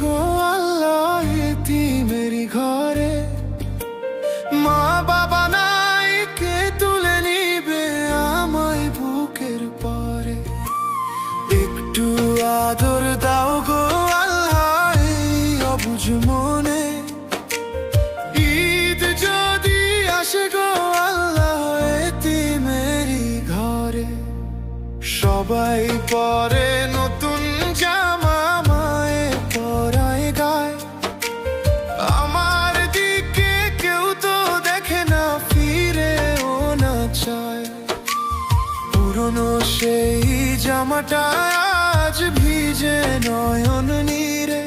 গো আল্লাহ এতিমেরি ঘরে। মা বাবা নাই, কে তুলে নিবে আমায় বুকের পরে। একটু আদর দাও গো আল্লাহ এই অবুঝ মনে। ঈদ যদি আসে গো আল্লাহ এতিমেরি ঘরে। সবাই পরে নতুন জামা, মায়ে পরায় গায়। আমার দিকে কেউ তো দেখে না, ফিরেও না চায়। পুরনো সেই জামাটা আজ ভিজে নয়ন নীরে।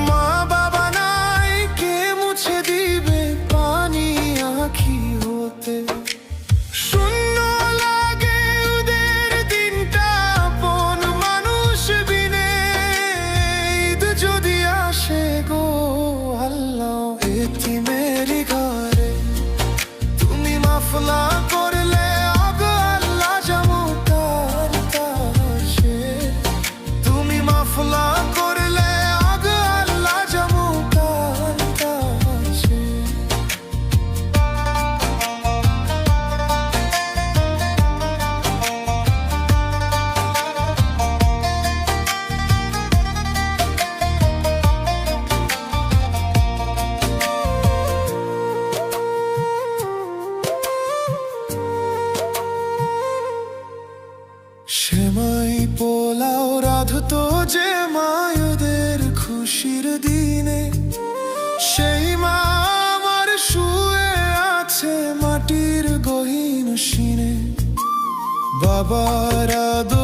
মা বাবা নাই, কে মুছে দিবে পানি আঁখি হতে। শূন্য লাগে ওদের দিনটা আপন মানুষ বিনে। ঈদ যদি আসে গো আল্লাহ এতিমেরি ঘরে। তুমি মাফলা করলে আগো আল্লাহ যাবো তার কাছে। তুমি মাফলা করলে আগো আল্লাহ যাবো তার কাছে। সেমাই পোলাও রাঁধতো যে মায়েদের খুশির দিনে। সেই মা আমার শুয়ে আছে মাটির গহীন সিনে। বাবার আদর